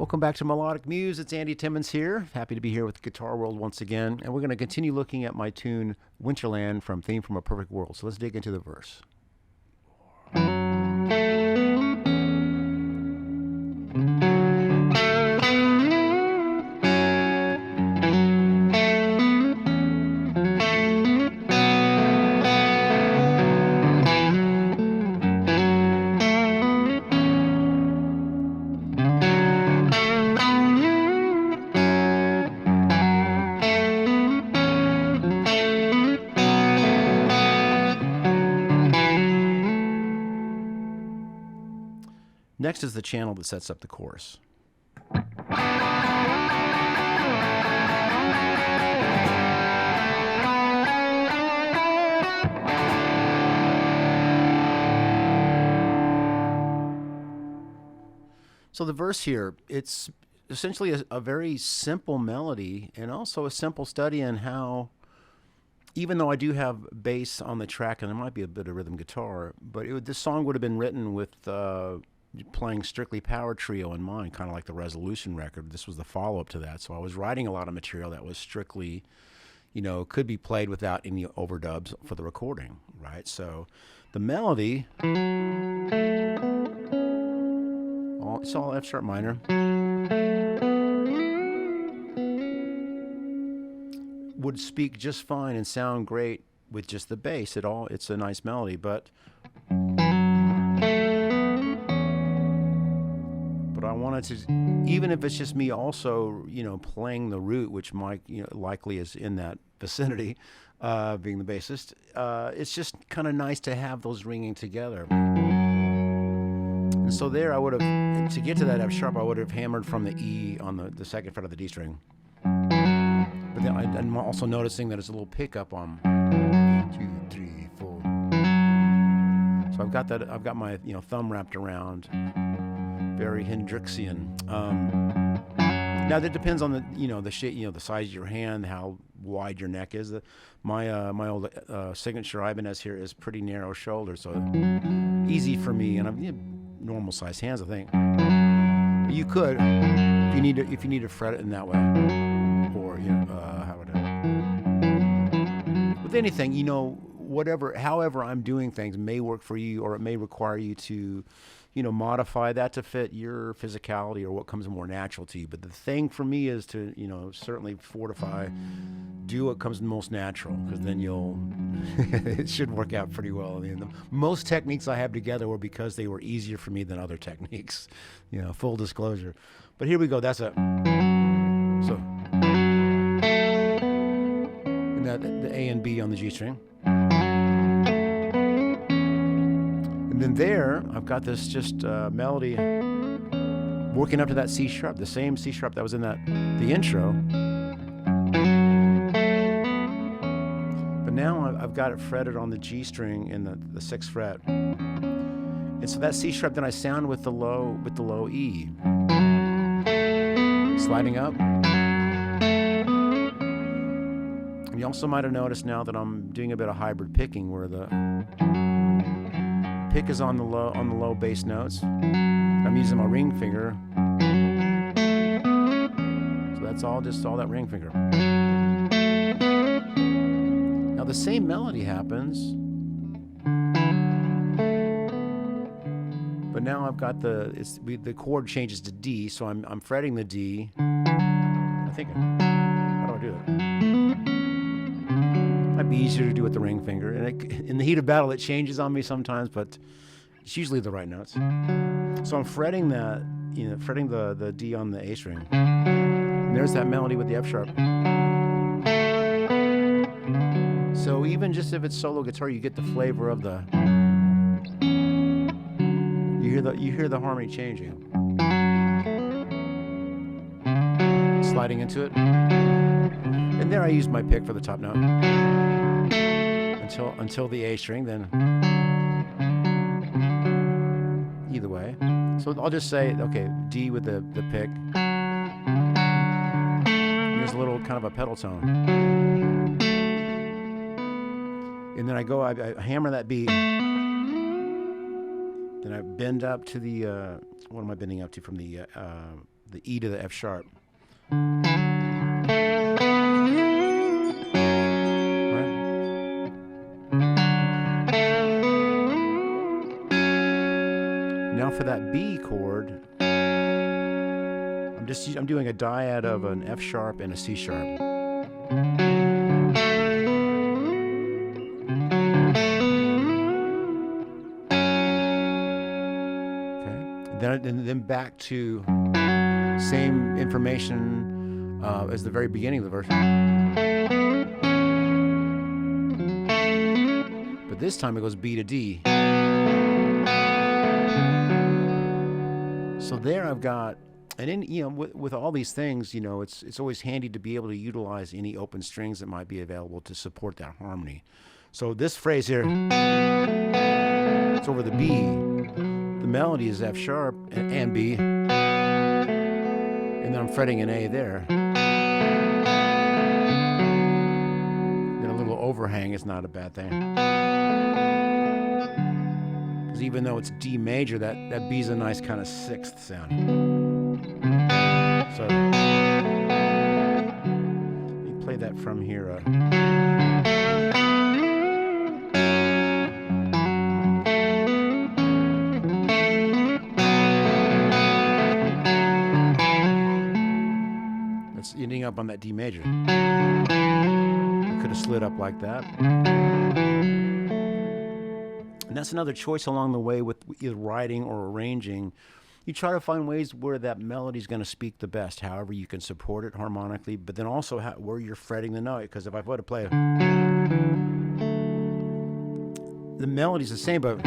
Welcome back to Melodic Muse. It's Andy Timmons here. Happy to be here with Guitar World once again. And we're going to continue looking at my tune, Winterland, from Theme from a Perfect World. So let's dig into the verse. Next is the channel that sets up the chorus. So the verse here, it's essentially a very simple melody and also a simple study in how, even though I do have bass on the track and there might be a bit of rhythm guitar, but this song would have been written with playing strictly power trio in mind, kind of like the Resolution record. This was the follow-up to that. So I was writing a lot of material that was strictly, you know, could be played without any overdubs for the recording, right? So the melody, it's all F sharp minor. Would speak just fine and sound great with just the bass. It's a nice melody, but I wanted to, even if it's just me also, you know, playing the root, which Mike, you know, likely is in that vicinity, being the bassist, it's just kind of nice to have those ringing together. And so there I would have, to get to that F sharp, I would have hammered from the E on the second fret of the D string. But then I'm also noticing that it's a little pickup on 2, 3, 4. So I've got my, you know, thumb wrapped around. Very Hendrixian. Now that depends on the, you know, the shape, you know, the size of your hand, how wide your neck is. My old signature Ibanez here is pretty narrow shoulder, so easy for me, and I've normal sized hands, I think. You could, if you need to fret it in that way, or you know, how would I? With anything, you know, however I'm doing things may work for you, or it may require you to, you know, modify that to fit your physicality or what comes more natural to you. But the thing for me is to, you know, certainly fortify, do what comes most natural, because then it should work out pretty well. I mean, most techniques I have together were because they were easier for me than other techniques, you know, full disclosure. But here we go, that's so. And the A and B on the G string. And then there, I've got this just melody working up to that C sharp, the same C sharp that was in the intro. But now I've got it fretted on the G string in the 6th fret. And so that C sharp, then I sound with the low E, sliding up. And you also might have noticed now that I'm doing a bit of hybrid picking, where the pick is on the low bass notes. I'm using my ring finger. So that's all that ring finger. Now the same melody happens, but now I've got the chord changes to D, so I'm fretting the D. I think, how do I do that? Might be easier to do with the ring finger. And in the heat of battle, it changes on me sometimes, but it's usually the right notes. So I'm fretting that, you know, fretting the D on the A string. And there's that melody with the F sharp. So even just if it's solo guitar, you get the flavor of you hear the harmony changing. Sliding into it. And there I used my pick for the top note. Until the A string, then either way. So I'll just say, okay, D with the pick. And there's a little kind of a pedal tone. And then I hammer that B. Then I bend up to the, what am I bending up to from the the E to the F sharp. Now for that B chord, I'm doing a dyad of an F sharp and a C sharp. Okay, and then back to same information as the very beginning of the verse. But this time it goes B to D. So there I've got, and then, you know, with all these things, you know, it's always handy to be able to utilize any open strings that might be available to support that harmony. So this phrase here, it's over the B. The melody is F sharp and B, and then I'm fretting an A there. Then a little overhang is not a bad thing. Even though it's D major, that B's a nice kind of sixth sound. So let me play that from here. That's ending up on that D major. I could have slid up like that. And that's another choice along the way with either writing or arranging. You try to find ways where that melody is going to speak the best, however you can support it harmonically, but then also where you're fretting the note. Because if I were to play, the melody's the same, but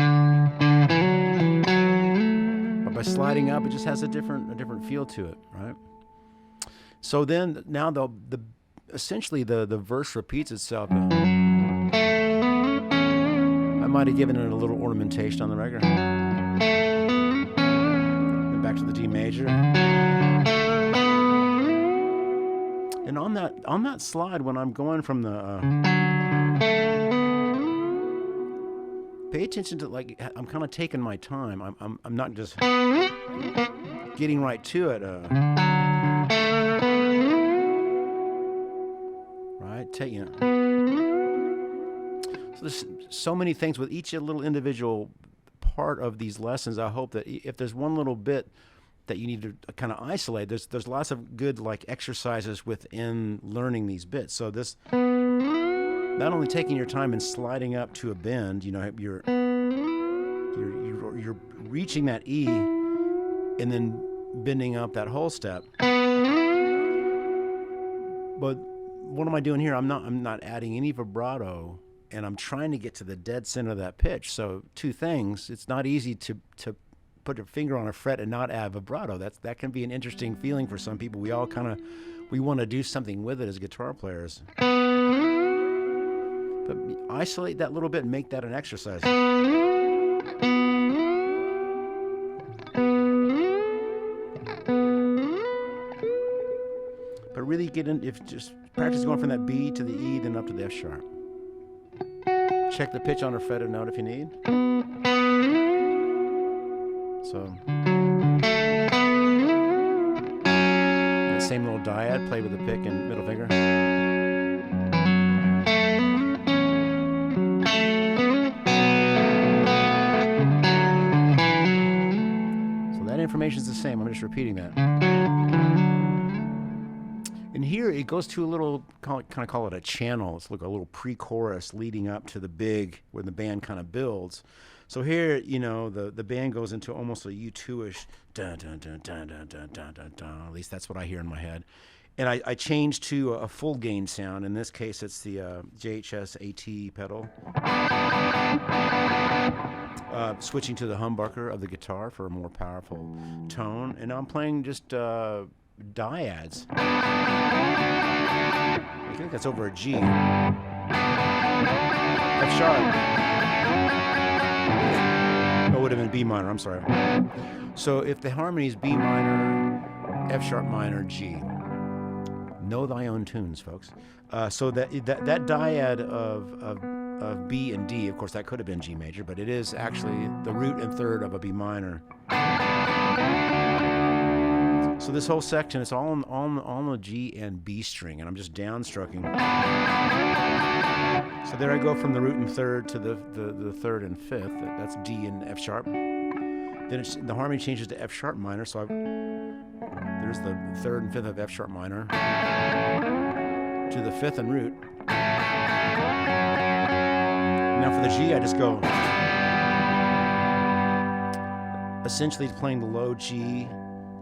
by sliding up, it just has a different feel to it, right? So then now essentially the verse repeats itself. I might have given it a little ornamentation on the record. Then back to the D major. And on that slide, when I'm going from the pay attention to, like, I'm kind of taking my time. I'm not just getting right to it. Right, you know. So there's so many things with each little individual part of these lessons. I hope that if there's one little bit that you need to kind of isolate, there's lots of good, like, exercises within learning these bits. So this, not only taking your time and sliding up to a bend, you know, you're reaching that E and then bending up that whole step. But what am I doing here? I'm not adding any vibrato, and I'm trying to get to the dead center of that pitch. So two things: it's not easy to put your finger on a fret and not add vibrato. That can be an interesting feeling for some people. We all we want to do something with it as guitar players. But isolate that little bit and make that an exercise. But really just practice going from that B to the E, then up to the F sharp. Check the pitch on a fretted note if you need. So that same little dyad, play with the pick and middle finger. So that information is the same. I'm just repeating that. And here it goes to a little, kind of call it a channel. It's like a little pre-chorus leading up to the big, where the band kind of builds. So here, you know, the band goes into almost a U2-ish, dun, dun, dun, dun, dun, dun, dun, dun, dun. At least that's what I hear in my head. And I changed to a full gain sound. In this case, it's the JHS AT pedal. Switching to the humbucker of the guitar for a more powerful tone. And I'm playing just dyads. I think that's over a G. F sharp. Oh, it would have been B minor, I'm sorry. So if the harmony is B minor, F sharp minor, G. Know thy own tunes, folks. So that dyad of B and D, of course, that could have been G major, but it is actually the root and third of a B minor. So this whole section, it's all on the G and B string, and I'm just downstroking. So there I go from the root and third to the third and fifth. That's D and F sharp. Then the harmony changes to F sharp minor. So there's the third and fifth of F sharp minor to the fifth and root. Now for the G, I just go essentially playing the low G.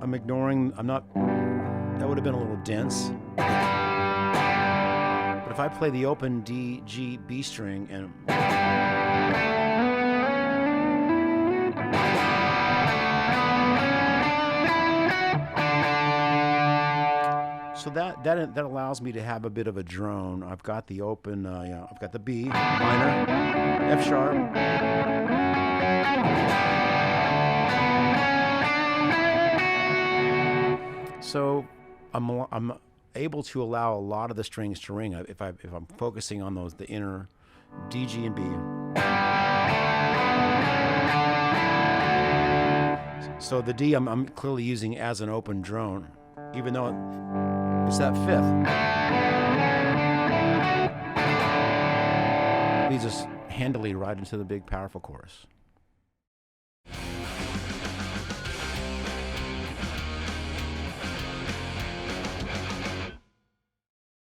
I'm ignoring. That would have been a little dense. But if I play the open D, G, B string and so that allows me to have a bit of a drone. I've got the open, I've got the B minor, F sharp, so I'm able to allow a lot of the strings to ring if I'm focusing on the inner D, G, and B. So the D I'm clearly using as an open drone, even though it's that fifth. Leads us handily right into the big powerful chorus.